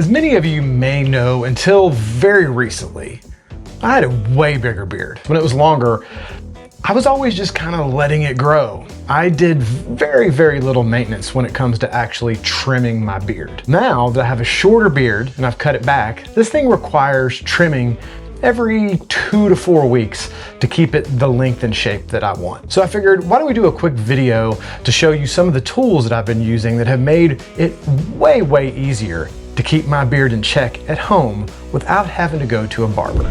As many of you may know, until very recently, I had a way bigger beard. When it was longer, I was always just kind of letting it grow. I did very, very little maintenance when it comes to actually trimming my beard. Now that I have a shorter beard and I've cut it back, this thing requires trimming every 2 to 4 weeks to keep it the length and shape that I want. So I figured, why don't we do a quick video to show you some of the tools that I've been using that have made it way, way easier to keep my beard in check at home without having to go to a barber.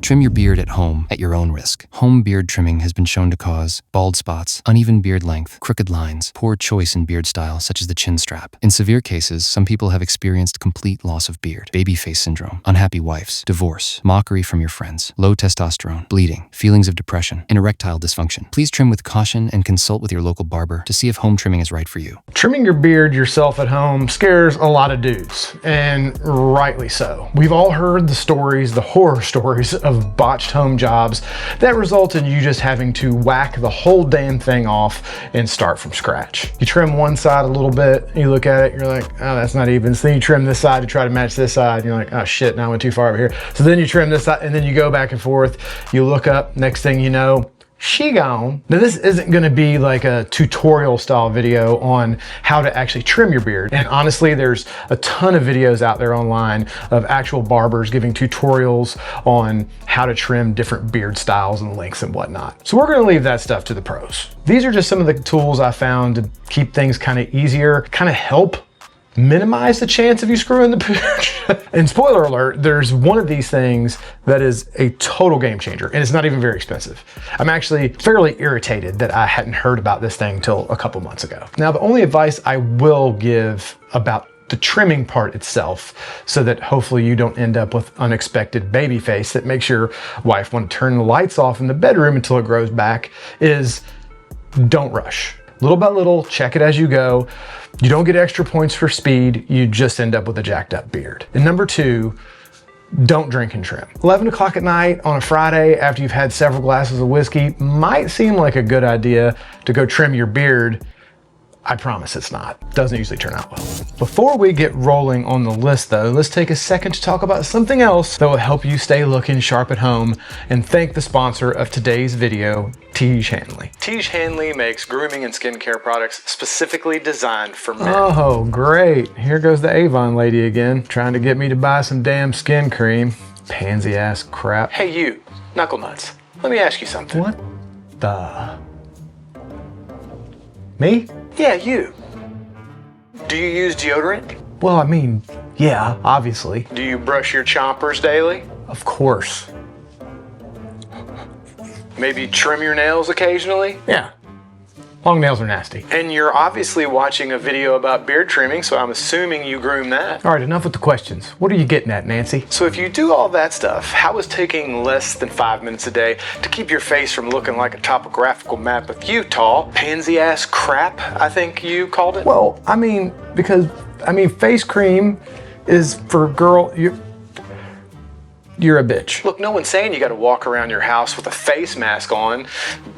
Trim your beard at home at your own risk. Home beard trimming has been shown to cause bald spots, uneven beard length, crooked lines, poor choice in beard style such as the chin strap. In severe cases, some people have experienced complete loss of beard, baby face syndrome, unhappy wives, divorce, mockery from your friends, low testosterone, bleeding, feelings of depression, and erectile dysfunction. Please trim with caution and consult with your local barber to see if home trimming is right for you. Trimming your beard yourself at home scares a lot of dudes, and rightly so. We've all heard the stories, the horror stories of botched home jobs that result in you just having to whack the whole damn thing off and start from scratch. You trim one side a little bit, you look at it, you're like, oh, that's not even. So then you trim this side to try to match this side, and you're like, oh shit, now I went too far over here. So then you trim this side, and then you go back and forth, you look up, next thing you know, she gone. Now this isn't gonna be like a tutorial style video on how to actually trim your beard. And honestly, there's a ton of videos out there online of actual barbers giving tutorials on how to trim different beard styles and lengths and whatnot. So we're gonna leave that stuff to the pros. These are just some of the tools I found to keep things kind of easier, kind of help minimize the chance of you screwing the beard. And spoiler alert, there's one of these things that is a total game changer, and it's not even very expensive. I'm actually fairly irritated that I hadn't heard about this thing till a couple months ago. Now, the only advice I will give about the trimming part itself, so that hopefully you don't end up with unexpected baby face that makes your wife want to turn the lights off in the bedroom until it grows back, is don't rush. Little by little, check it as you go. You don't get extra points for speed, you just end up with a jacked up beard. And number 2, don't drink and trim. 11 o'clock at night on a Friday after you've had several glasses of whiskey might seem like a good idea to go trim your beard. I promise it's not. Doesn't usually turn out well. Before we get rolling on the list though, let's take a second to talk about something else that will help you stay looking sharp at home, and thank the sponsor of today's video, Tiege Hanley. Tiege Hanley makes grooming and skincare products specifically designed for men. Oh, great. Here goes the Avon lady again, trying to get me to buy some damn skin cream. Pansy ass crap. Hey you, knuckle nuts, let me ask you something. What the? Me? Yeah, you. Do you use deodorant? Well, I mean, yeah, obviously. Do you brush your chompers daily? Of course. Maybe trim your nails occasionally? Yeah. Long nails are nasty. And you're obviously watching a video about beard trimming, so I'm assuming you groom that. All right, enough with the questions. What are you getting at, Nancy? So if you do all that stuff, how is taking less than 5 minutes a day to keep your face from looking like a topographical map of Utah, pansy ass crap, I think you called it? Well, I mean, because, face cream is for you're a bitch. Look, no one's saying you gotta walk around your house with a face mask on,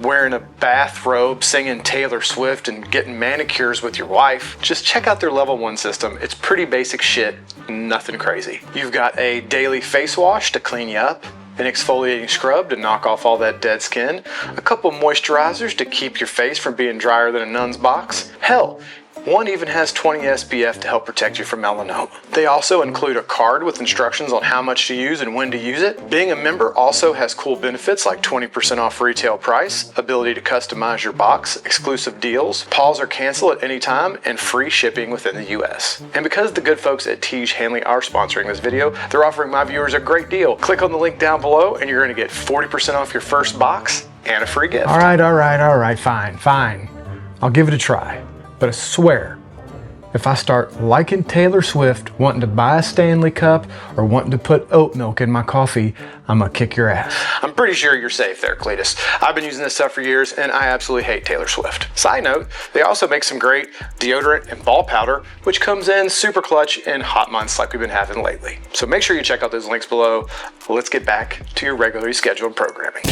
wearing a bathrobe, singing Taylor Swift, and getting manicures with your wife. Just check out their level 1 system. It's pretty basic shit, nothing crazy. You've got a daily face wash to clean you up, an exfoliating scrub to knock off all that dead skin, a couple moisturizers to keep your face from being drier than a nun's box. Hell, one even has 20 SPF to help protect you from melanoma. They also include a card with instructions on how much to use and when to use it. Being a member also has cool benefits like 20% off retail price, ability to customize your box, exclusive deals, pause or cancel at any time, and free shipping within the US. And because the good folks at Tiege Hanley are sponsoring this video, they're offering my viewers a great deal. Click on the link down below and you're gonna get 40% off your first box and a free gift. All right, fine. I'll give it a try. But I swear, if I start liking Taylor Swift, wanting to buy a Stanley Cup, or wanting to put oat milk in my coffee, I'm gonna kick your ass. I'm pretty sure you're safe there, Cletus. I've been using this stuff for years, and I absolutely hate Taylor Swift. Side note, they also make some great deodorant and ball powder, which comes in super clutch in hot months like we've been having lately. So make sure you check out those links below. Let's get back to your regularly scheduled programming.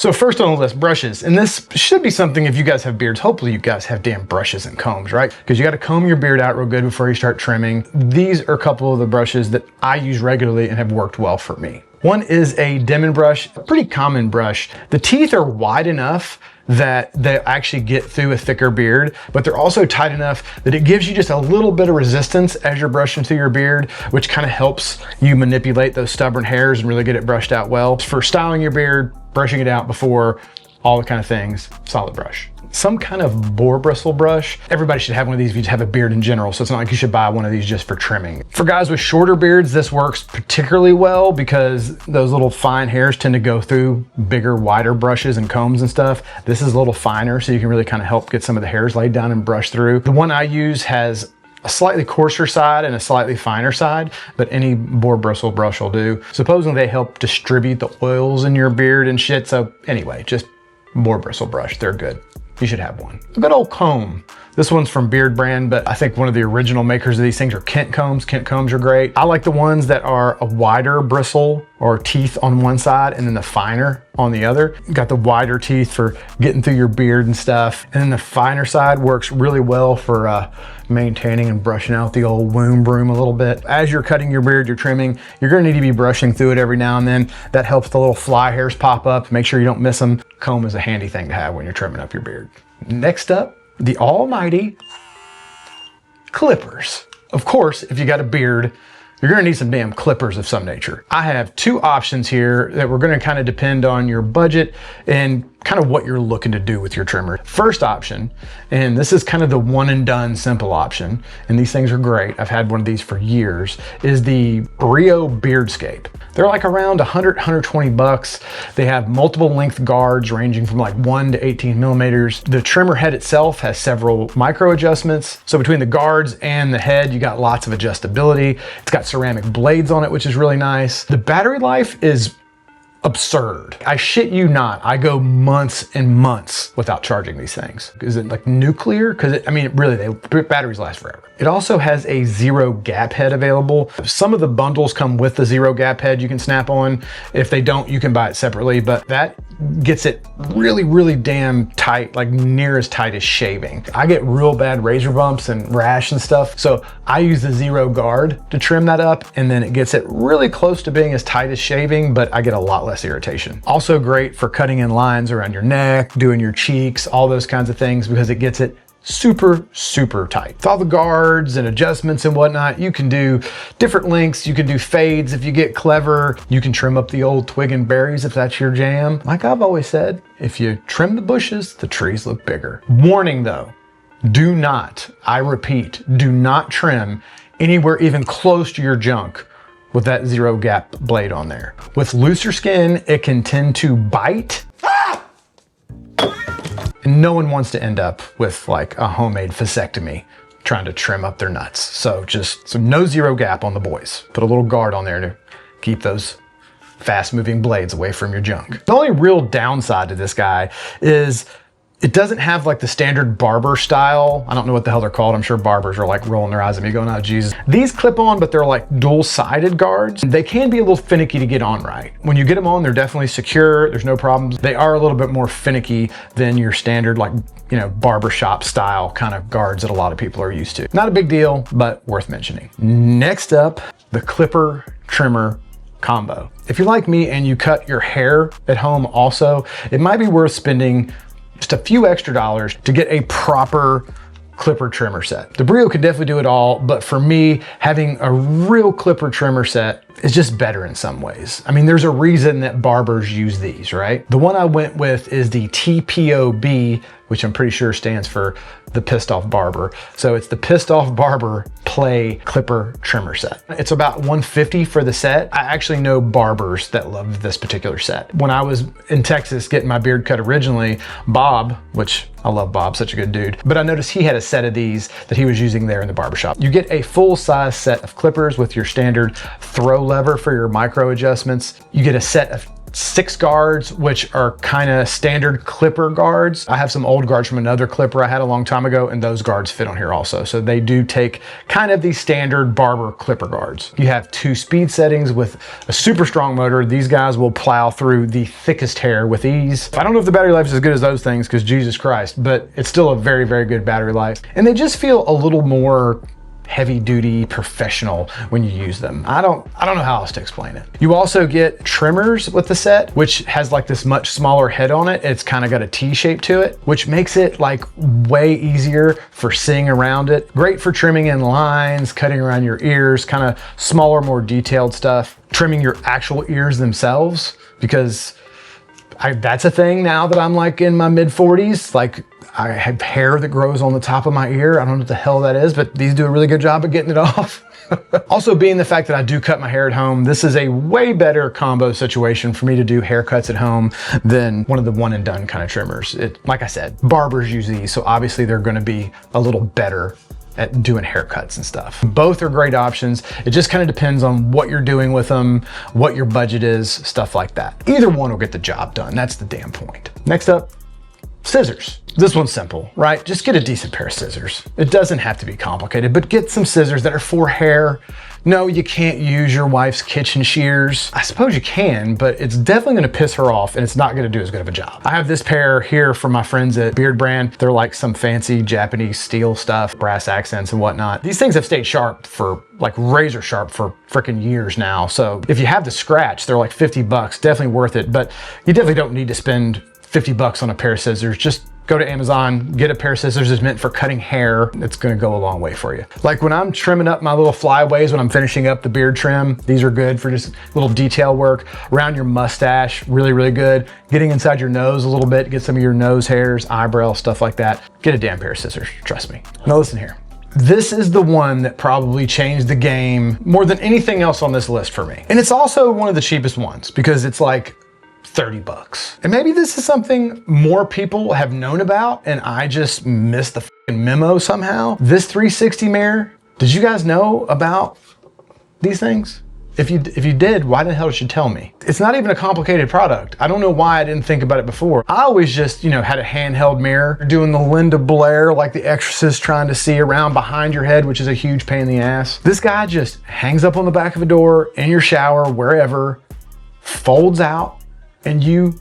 So first on the list, brushes. And this should be something if you guys have beards, hopefully you guys have damn brushes and combs, right? Because you got to comb your beard out real good before you start trimming. These are a couple of the brushes that I use regularly and have worked well for me. One is a Denman brush, a pretty common brush. The teeth are wide enough that they actually get through a thicker beard, but they're also tight enough that it gives you just a little bit of resistance as you're brushing through your beard, which kind of helps you manipulate those stubborn hairs and really get it brushed out well. For styling your beard, brushing it out before, all the kind of things, solid brush. Some kind of boar bristle brush. Everybody should have one of these if you have a beard in general, so it's not like you should buy one of these just for trimming. For guys with shorter beards, this works particularly well because those little fine hairs tend to go through bigger, wider brushes and combs and stuff. This is a little finer, so you can really kind of help get some of the hairs laid down and brushed through. The one I use has a slightly coarser side and a slightly finer side, but any boar bristle brush will do. Supposedly they help distribute the oils in your beard and shit, so anyway, just boar bristle brush, they're good. You should have one. A good old comb. This one's from Beard Brand, but I think one of the original makers of these things are Kent combs. Kent combs are great. I like the ones that are a wider bristle or teeth on one side and then the finer on the other. You got the wider teeth for getting through your beard and stuff. And then the finer side works really well for maintaining and brushing out the old womb broom a little bit. As you're cutting your beard, you're trimming, you're gonna need to be brushing through it every now and then. That helps the little fly hairs pop up. Make sure you don't miss them. Comb is a handy thing to have when you're trimming up your beard. Next up, the almighty clippers. Of course, if you got a beard, you're gonna need some damn clippers of some nature. I have two options here that we're gonna kind of depend on your budget and kind of what you're looking to do with your trimmer. First option, and this is kind of the one and done simple option, and these things are great, I've had one of these for years, is the Rio Beardscape. They're like around 100, 120 bucks. They have multiple length guards ranging from like 1 to 18 millimeters. The trimmer head itself has several micro adjustments. So between the guards and the head, you got lots of adjustability. It's got ceramic blades on it, which is really nice. The battery life is absurd. I shit you not. I go months and months without charging these things. Is it like nuclear? Because I mean, really, batteries last forever. It also has a zero gap head available. Some of the bundles come with the zero gap head you can snap on. If they don't, you can buy it separately, but that gets it really, really damn tight, like near as tight as shaving. I get real bad razor bumps and rash and stuff, so I use the zero guard to trim that up, and then it gets it really close to being as tight as shaving, but I get a lot less irritation. Also great for cutting in lines around your neck, doing your cheeks, all those kinds of things, because it gets it super, super tight. With all the guards and adjustments and whatnot, you can do different lengths, you can do fades if you get clever, you can trim up the old twig and berries if that's your jam. Like I've always said, if you trim the bushes, the trees look bigger. Warning though, do not, I repeat, do not trim anywhere even close to your junk with that zero gap blade on there. With looser skin, it can tend to bite. And no one wants to end up with like a homemade vasectomy trying to trim up their nuts. So no zero gap on the boys. Put a little guard on there to keep those fast moving blades away from your junk. The only real downside to this guy is it doesn't have like the standard barber style. I don't know what the hell they're called. I'm sure barbers are like rolling their eyes at me going, oh Jesus. These clip on, but they're like dual-sided guards. They can be a little finicky to get on right. When you get them on, they're definitely secure. There's no problems. They are a little bit more finicky than your standard like, you know, barbershop style kind of guards that a lot of people are used to. Not a big deal, but worth mentioning. Next up, the clipper trimmer combo. If you're like me and you cut your hair at home also, it might be worth spending just a few extra dollars to get a proper clipper trimmer set. The Brio can definitely do it all, but for me, having a real clipper trimmer set is just better in some ways. I mean, there's a reason that barbers use these, right? The one I went with is the TPOB, which I'm pretty sure stands for the Pissed Off Barber. So it's the Pissed Off Barber Play Clipper Trimmer Set. It's about $150 for the set. I actually know barbers that love this particular set. When I was in Texas getting my beard cut originally, Bob, which I love Bob, such a good dude, but I noticed he had a set of these that he was using there in the barbershop. You get a full size set of clippers with your standard throw lever for your micro adjustments. You get a set of 6 guards, which are kind of standard clipper guards. I have some old guards from another clipper I had a long time ago, and those guards fit on here also. So they do take kind of the standard barber clipper guards. You have 2 speed settings with a super strong motor. These guys will plow through the thickest hair with ease. I don't know if the battery life is as good as those things, because Jesus Christ, but it's still a very, very good battery life. And they just feel a little more heavy duty professional when you use them. I don't know how else to explain it. You also get trimmers with the set, which has like this much smaller head on it. It's kind of got a T shape to it, which makes it like way easier for seeing around it. Great for trimming in lines, cutting around your ears, kind of smaller, more detailed stuff. Trimming your actual ears themselves, because that's a thing now that I'm like in my mid 40s. Like, I have hair that grows on the top of my ear. I don't know what the hell that is, but these do a really good job of getting it off. Also, being the fact that I do cut my hair at home, this is a way better combo situation for me to do haircuts at home than one of the one and done kind of trimmers. Like I said, barbers use these, so obviously they're gonna be a little better at doing haircuts and stuff. Both are great options. It just kind of depends on what you're doing with them, what your budget is, stuff like that. Either one will get the job done. That's the damn point. Next up, scissors. This one's simple, right? Just get a decent pair of scissors. It doesn't have to be complicated, but get some scissors that are for hair. No, you can't use your wife's kitchen shears. I suppose you can, but it's definitely gonna piss her off and it's not gonna do as good of a job. I have this pair here from my friends at Beard Brand. They're like some fancy Japanese steel stuff, brass accents and whatnot. These things have stayed sharp for like razor sharp for freaking years now. So if you have the scratch, they're like 50 bucks, definitely worth it, but you definitely don't need to spend 50 bucks on a pair of scissors. Just go to Amazon, get a pair of scissors that's meant for cutting hair. It's gonna go a long way for you. Like when I'm trimming up my little flyaways, when I'm finishing up the beard trim, these are good for just little detail work. Around your mustache, really, really good. Getting inside your nose a little bit, get some of your nose hairs, eyebrows, stuff like that. Get a damn pair of scissors, trust me. Now listen here. This is the one that probably changed the game more than anything else on this list for me. And it's also one of the cheapest ones because it's like 30 bucks. And maybe this is something more people have known about and I just missed the fucking memo somehow. This 360 mirror, did you guys know about these things? If you did, why the hell did you tell me? It's not even a complicated product. I don't know why I didn't think about it before. I always just, had a handheld mirror, doing the Linda Blair, like the Exorcist, trying to see around behind your head, which is a huge pain in the ass. This guy just hangs up on the back of a door, in your shower, wherever, folds out, and you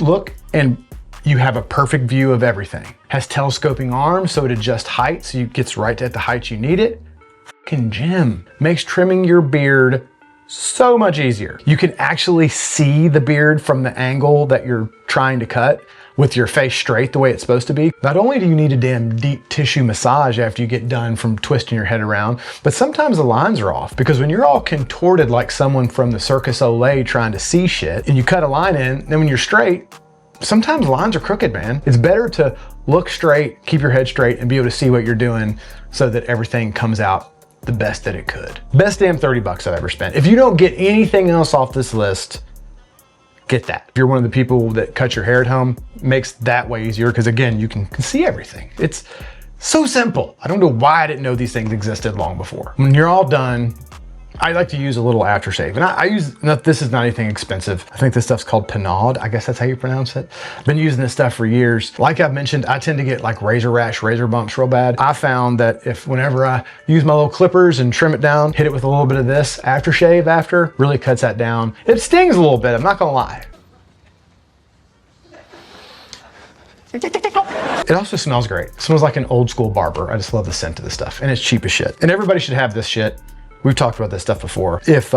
look and you have a perfect view of everything. Has telescoping arms so it adjusts height so it gets right at the height you need it. Fucking gem. Makes trimming your beard so much easier. You can actually see the beard from the angle that you're trying to cut with your face straight the way it's supposed to be. Not only do you need a damn deep tissue massage after you get done from twisting your head around, but sometimes the lines are off because when you're all contorted like someone from the Circus Olay trying to see shit and you cut a line in, then when you're straight, sometimes lines are crooked, man. It's better to look straight, keep your head straight, and be able to see what you're doing so that everything comes out the best that it could. Best damn 30 bucks I've ever spent. If you don't get anything else off this list, get that. If you're one of the people that cut your hair at home, makes that way easier because again, you can see everything. It's so simple. I don't know why I didn't know these things existed long before. When you're all done, I like to use a little aftershave. And I use, this is not anything expensive. I think this stuff's called Pinaud. I guess that's how you pronounce it. I've been using this stuff for years. Like I've mentioned, I tend to get like razor rash, razor bumps real bad. I found that whenever I use my little clippers and trim it down, hit it with a little bit of this aftershave after, really cuts that down. It stings a little bit, I'm not gonna lie. It also smells great. It smells like an old school barber. I just love the scent of this stuff and it's cheap as shit. And everybody should have this shit. We've talked about this stuff before. If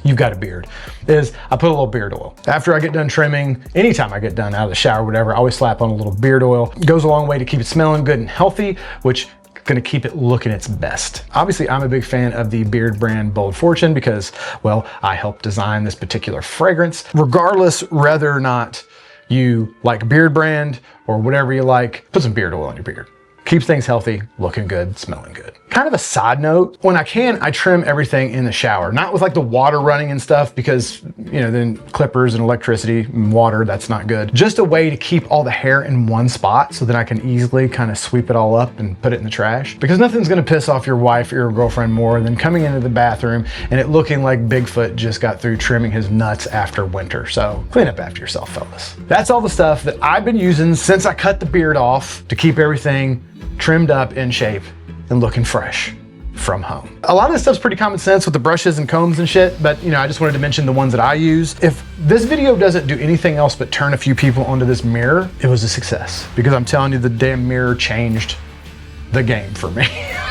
you've got a beard, is I put a little beard oil. After I get done trimming, anytime I get done out of the shower, whatever, I always slap on a little beard oil. It goes a long way to keep it smelling good and healthy, which gonna keep it looking its best. Obviously, I'm a big fan of the Beard Brand Bold Fortune because, well, I helped design this particular fragrance. Regardless, whether or not you like Beard Brand or whatever you like, put some beard oil on your beard. Keeps things healthy, looking good, smelling good. Kind of a side note, when I can, I trim everything in the shower. Not with like the water running and stuff because, you know, then clippers and electricity and water, that's not good. Just a way to keep all the hair in one spot so that I can easily kind of sweep it all up and put it in the trash. Because nothing's gonna piss off your wife or your girlfriend more than coming into the bathroom and it looking like Bigfoot just got through trimming his nuts after winter. So clean up after yourself, fellas. That's all the stuff that I've been using since I cut the beard off to keep everything trimmed up, in shape, and looking fresh from home. A lot of this stuff's pretty common sense with the brushes and combs and shit, but you know, I just wanted to mention the ones that I use. If this video doesn't do anything else but turn a few people onto this mirror, it was a success. Because I'm telling you, the damn mirror changed the game for me.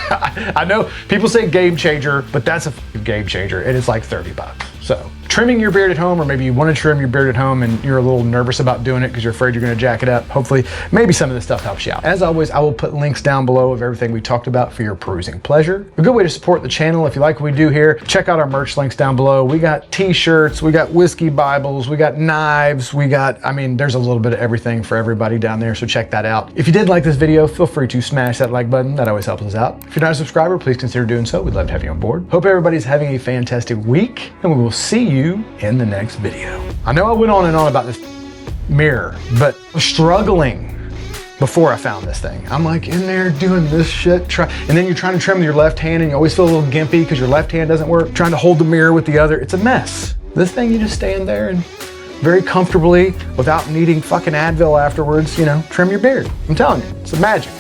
I know people say game changer, but that's a game changer. And it's like 30 bucks. So trimming your beard at home, or maybe you want to trim your beard at home and you're a little nervous about doing it because you're afraid you're going to jack it up. Hopefully, maybe some of this stuff helps you out. As always, I will put links down below of everything we talked about for your perusing pleasure. A good way to support the channel if you like what we do here, check out our merch links down below. We got t-shirts, we got whiskey Bibles, we got knives, we got, I mean, there's a little bit of everything for everybody down there, so check that out. If you did like this video, feel free to smash that like button. That always helps us out. If you're not a subscriber, please consider doing so. We'd love to have you on board. Hope everybody's having a fantastic week, and we will see you in the next video. I know I went on and on about this mirror, but I was struggling before I found this thing. I'm like in there doing this shit, and then you're trying to trim with your left hand and you always feel a little gimpy because your left hand doesn't work. Trying to hold the mirror with the other, it's a mess. This thing, you just stand there and very comfortably, without needing fucking Advil afterwards, you know, trim your beard. I'm telling you, it's a magic.